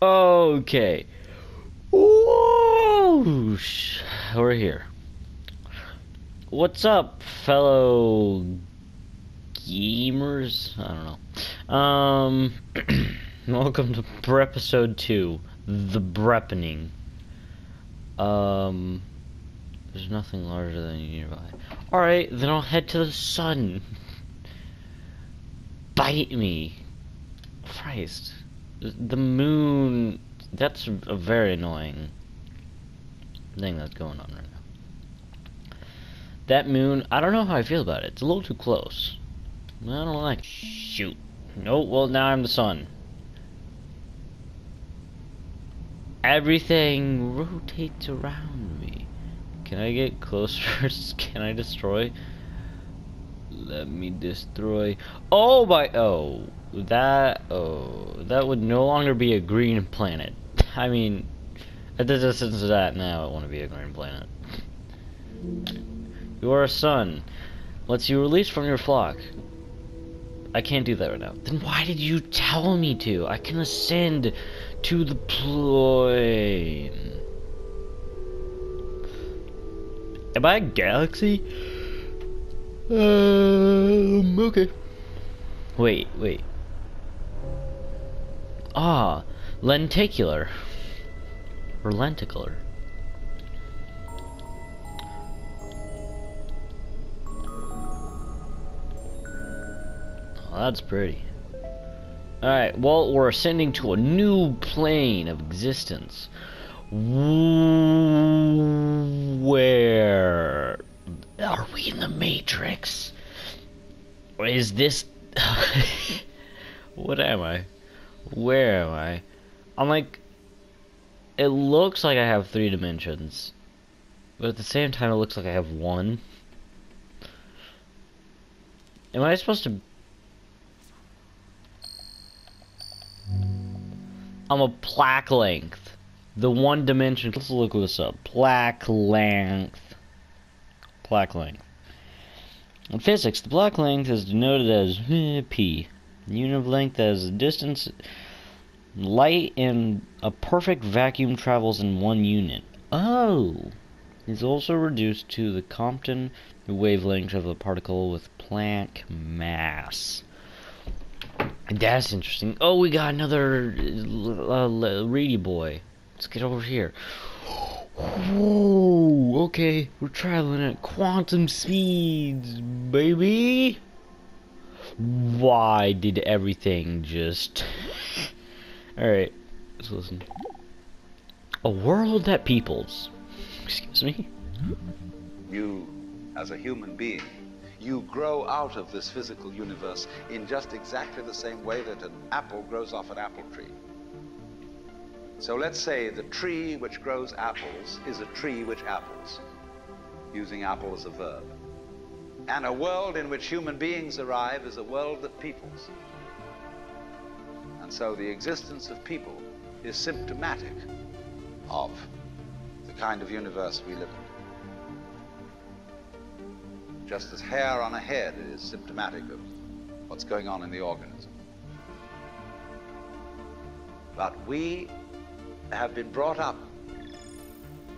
Okay. Whoosh. We're here. What's up, fellow gamers? I don't know. Welcome to breppisode 2, the breppining. There's nothing larger than you nearby. Alright, then I'll head to the sun. Bite me. Christ. The moon, that's a very annoying thing that's going on right now. That moon, I don't know how I feel about it. It's a little too close. I don't like it. Shoot. Oh, well, now I'm the sun. Everything rotates around me. Can I get closer? Can I destroy? Let me destroy. Oh my, that would no longer be a green planet. I mean, at the distance of that, now it want to be a green planet. You are a sun. Lets you release from your flock. I can't do that right now. Then why did you tell me to? I can ascend to the plane. Am I a galaxy? Okay. Wait. Ah, lenticular. Or lenticular. Oh, that's pretty. Alright, well, we're ascending to a new plane of existence. Where are we in the Matrix? Or is this what am I? Where am I? I'm like, it looks like I have 3 dimensions, but at the same time it looks like I have 1. Am I supposed to? I'm a plaque length. The 1 dimension. Let's look this up. Plaque length. Plaque length. In physics, the Planck length is denoted as p. The unit of length as the distance light in a perfect vacuum travels in 1 unit. Oh! It's also reduced to the Compton wavelength of a particle with Planck mass. That's interesting. Oh, we got another reedy boy. Let's get over here. Whoa, okay, we're traveling at quantum speeds, baby. Why did everything just... Alright, let's listen. A world that peoples. Excuse me? You, as a human being, you grow out of this physical universe in just exactly the same way that an apple grows off an apple tree. So let's say the tree which grows apples is a tree which apples, using apple as a verb. And a world in which human beings arrive is a world that peoples. And so the existence of people is symptomatic of the kind of universe we live in. Just as hair on a head is symptomatic of what's going on in the organism. But we have been brought up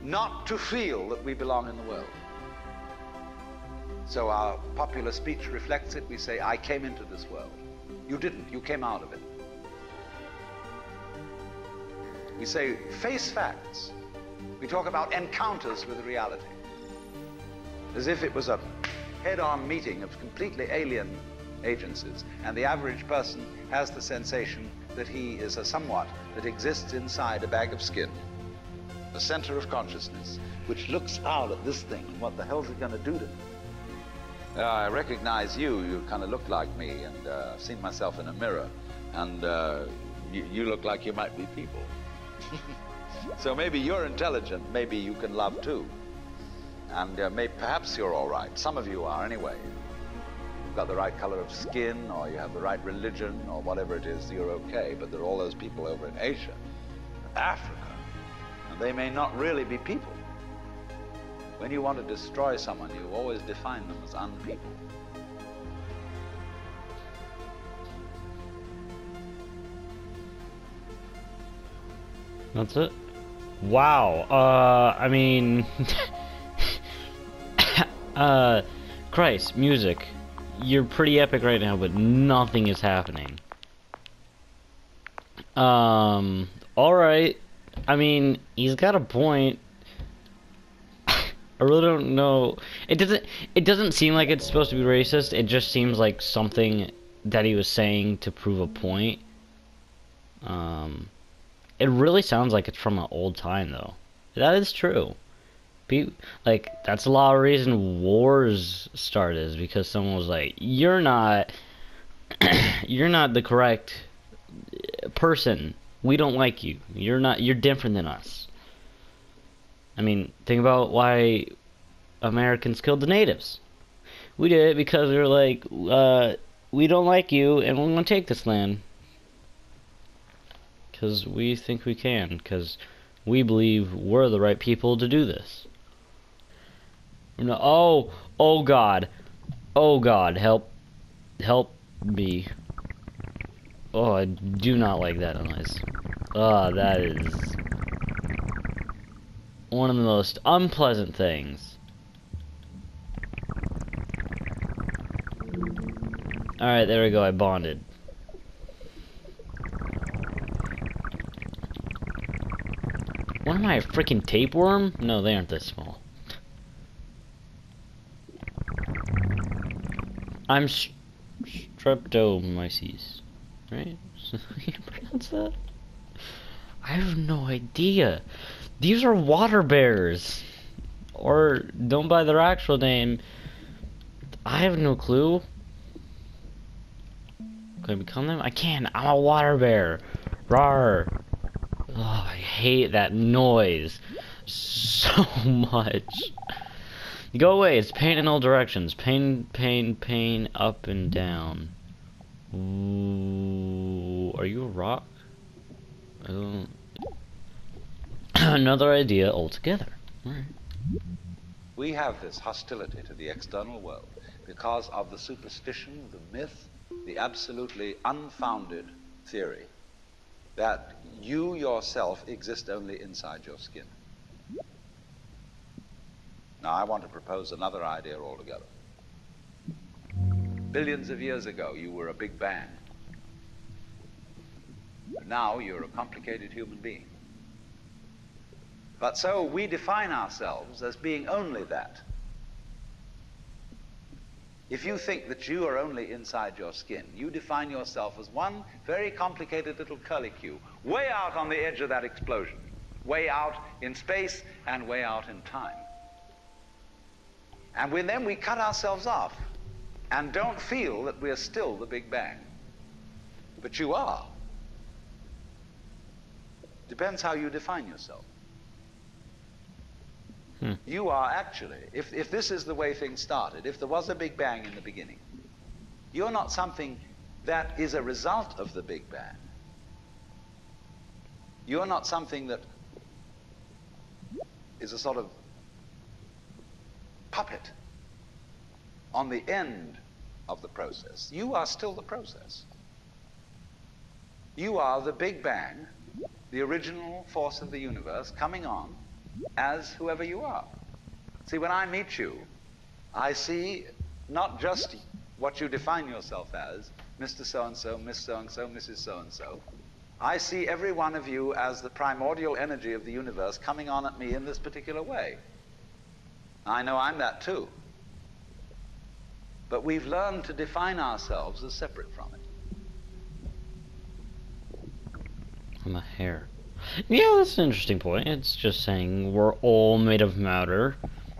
not to feel that we belong in the world. So our popular speech reflects it. We say, I came into this world. You didn't, you came out of it. We say, face facts. We talk about encounters with reality, as if it was a head-on meeting of completely alien agencies, and the average person has the sensation that he is a somewhat that exists inside a bag of skin, the center of consciousness, which looks out at this thing, and what the hell's it going to do to me? I recognize you, you kind of look like me, and I've seen myself in a mirror, and you look like you might be people. So maybe you're intelligent, maybe you can love too, and perhaps you're all right. Some of you are anyway. You've got the right color of skin, or you have the right religion, or whatever it is, you're okay. But there are all those people over in Asia, Africa, and they may not really be people. When you want to destroy someone, you always define them as unpeople. That's it? Wow. I mean... Christ, music. You're pretty epic right now, but nothing is happening. Alright. I mean, he's got a point. I really don't know. It doesn't seem like it's supposed to be racist. It just seems like something that he was saying to prove a point. It really sounds like it's from an old time, though. That is true. Like, that's a lot of reason wars started, is because someone was like, you're not the correct person. We don't like you. You're different than us. I mean, think about why Americans killed the natives. We did it because we were like, we don't like you, and we're gonna take this land. Because we think we can. Because we believe we're the right people to do this. No, oh God. Oh God, help me. Oh, I do not like that noise. Oh, that is one of the most unpleasant things. Alright, there we go, I bonded. What am I, a freaking tapeworm? No, they aren't this small. I'm streptomyces, right? Can you pronounce that? I have no idea. These are water bears. Or don't buy their actual name. I have no clue. Can I become them? I can. I'm a water bear. Rawr. Oh, I hate that noise so much. Go away. It's pain in all directions. Pain, pain, pain, up and down. Ooh, are you a rock? I don't... Another idea altogether. Alright. We have this hostility to the external world because of the superstition, the myth, the absolutely unfounded theory that you yourself exist only inside your skin. Now, I want to propose another idea altogether. Billions of years ago, you were a big bang. Now, you're a complicated human being. But so we define ourselves as being only that. If you think that you are only inside your skin, you define yourself as one very complicated little curlicue, way out on the edge of that explosion, way out in space and way out in time. And then we cut ourselves off and don't feel that we're still the Big Bang. But you are. Depends how you define yourself. You are actually, if this is the way things started, if there was a Big Bang in the beginning, you're not something that is a result of the Big Bang. You're not something that is a sort of puppet on the end of the process. You are still the process. You are the Big Bang, the original force of the universe, coming on as whoever you are. See, when I meet you, I see not just what you define yourself as, Mr. So-and-so, Miss So-and-so, Mrs. So-and-so. I see every one of you as the primordial energy of the universe coming on at me in this particular way. I know I'm that too. But we've learned to define ourselves as separate from it. I'm a hair. Yeah, that's an interesting point. It's just saying we're all made of matter.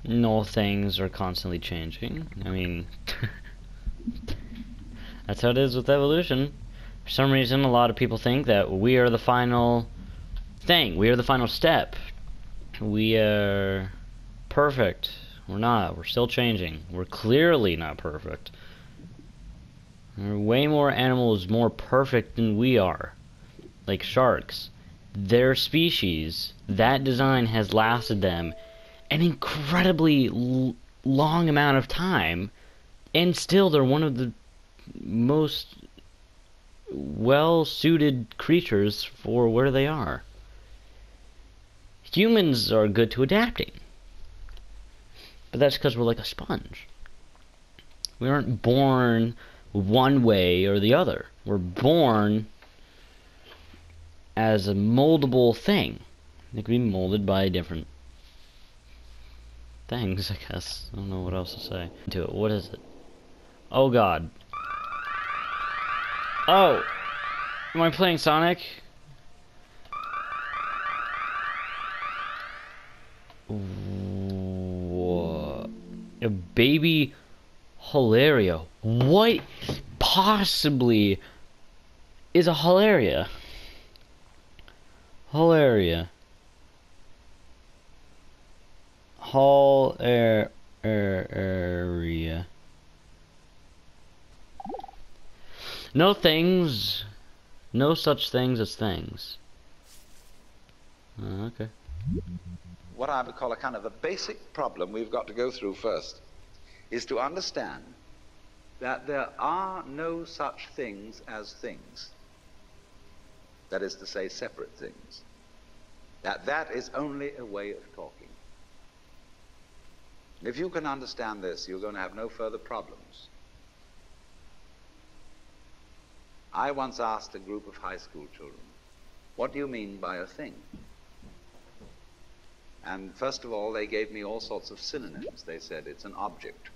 No things are constantly changing. I mean, that's how it is with evolution. For some reason, a lot of people think that we are the final thing. We are the final step. We are perfect. We're not. We're still changing. We're clearly not perfect. There are way more animals more perfect than we are. Like sharks. Their species, that design has lasted them an incredibly long amount of time, and still they're one of the most well-suited creatures for where they are. Humans are good to adapting. But that's because we're like a sponge. We aren't born one way or the other. We're born as a moldable thing. It can be molded by different things, I guess. I don't know what else to say to it. What is it? Oh god. Oh! Am I playing Sonic? What? A baby Hilaria. What possibly is a Hilaria? Hilaria. Area. No things. No such things as things. Okay. What I would call a kind of a basic problem we've got to go through first is to understand that there are no such things as things. That is to say, separate things. That is only a way of talking. If you can understand this, you're going to have no further problems. I once asked a group of high school children, what do you mean by a thing? And first of all, they gave me all sorts of synonyms. They said it's an object,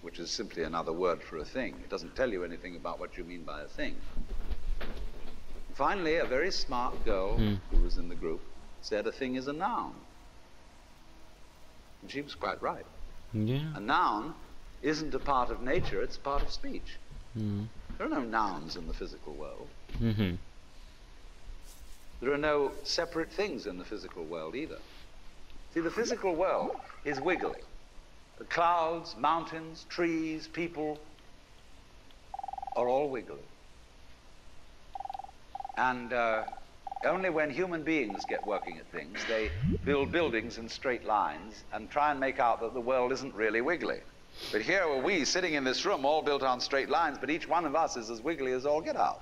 which is simply another word for a thing. It doesn't tell you anything about what you mean by a thing. Finally, a very smart girl who was in the group said a thing is a noun. And she was quite right. Yeah. A noun isn't a part of nature, it's a part of speech. There are no nouns in the physical world. There are no separate things in the physical world either. See, the physical world is wiggly. The clouds, mountains, trees, people are all wiggly. And only when human beings get working at things, they build buildings in straight lines and try and make out that the world isn't really wiggly. But here are we sitting in this room all built on straight lines, but each one of us is as wiggly as all get out.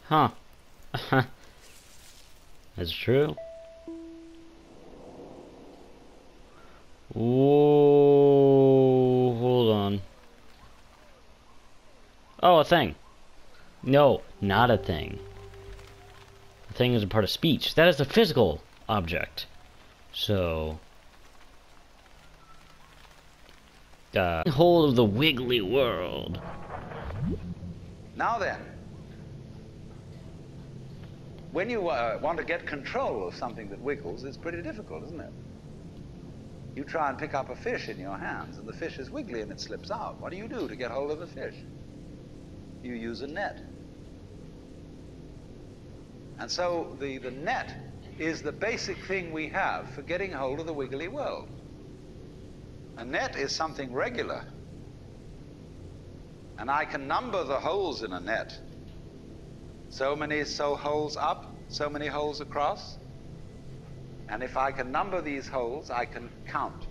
Huh. That's true. Whoa, hold on. Oh, a thing. No, not a thing. A thing is a part of speech. That is a physical object. So, hold of the wiggly world. Now then, when you want to get control of something that wiggles, it's pretty difficult, isn't it? You try and pick up a fish in your hands, and the fish is wiggly and it slips out. What do you do to get hold of the fish? You use a net. And so the net is the basic thing we have for getting hold of the wiggly world. A net is something regular. And I can number the holes in a net. So many holes up, so many holes across. And if I can number these holes, I can count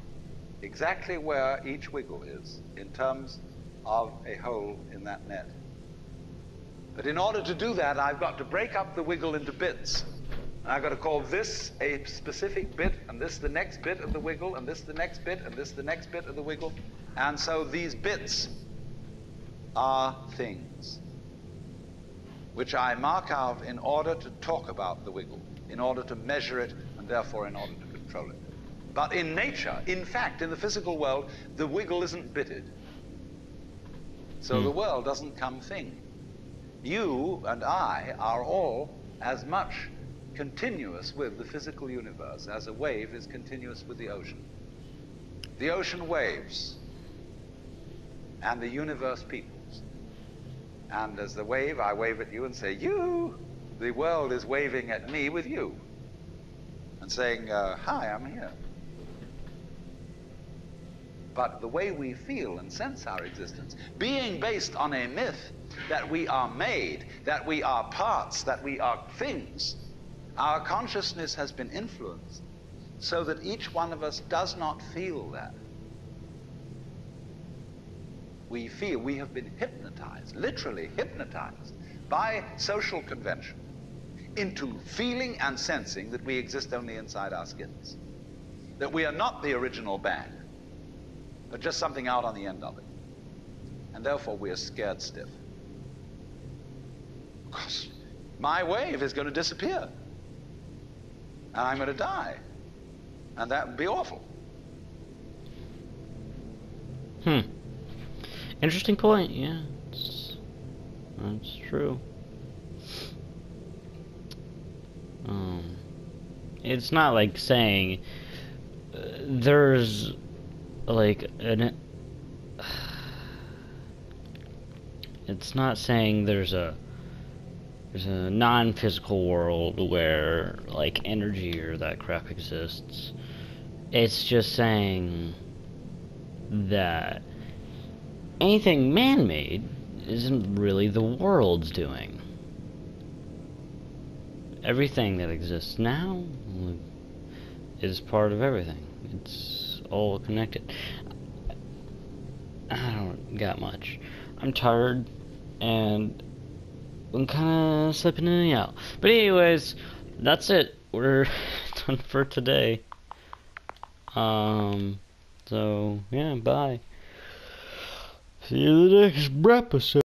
exactly where each wiggle is in terms of a hole in that net. But in order to do that, I've got to break up the wiggle into bits. And I've got to call this a specific bit, and this the next bit of the wiggle, and this the next bit, and this the next bit of the wiggle. And so these bits are things, which I mark out in order to talk about the wiggle, in order to measure it, and therefore in order to control it. But in nature, in fact, in the physical world, the wiggle isn't bitted. So the world doesn't come thing. You and I are all as much continuous with the physical universe as a wave is continuous with the ocean. The ocean waves, and the universe peoples. And as the wave, I wave at you and say, you! The world is waving at me with you, and saying, hi, I'm here. But the way we feel and sense our existence, being based on a myth that we are made, that we are parts, that we are things, our consciousness has been influenced so that each one of us does not feel that. We feel we have been hypnotized, literally hypnotized, by social convention into feeling and sensing that we exist only inside our skins. That we are not the original bang, but just something out on the end of it. And therefore we are scared stiff. Because my wave is going to disappear. And I'm going to die. And that would be awful. Interesting point, yeah. That's true. It's not like saying there's like it's not saying there's a non-physical world where like energy or that crap exists. It's just saying that anything man-made isn't really the world's doing. Everything that exists now is part of everything. It's all connected. I don't got much. I'm tired and I'm kinda slipping in and out. But anyways, that's it. We're done for today. So yeah, bye. See you in the next breppisode.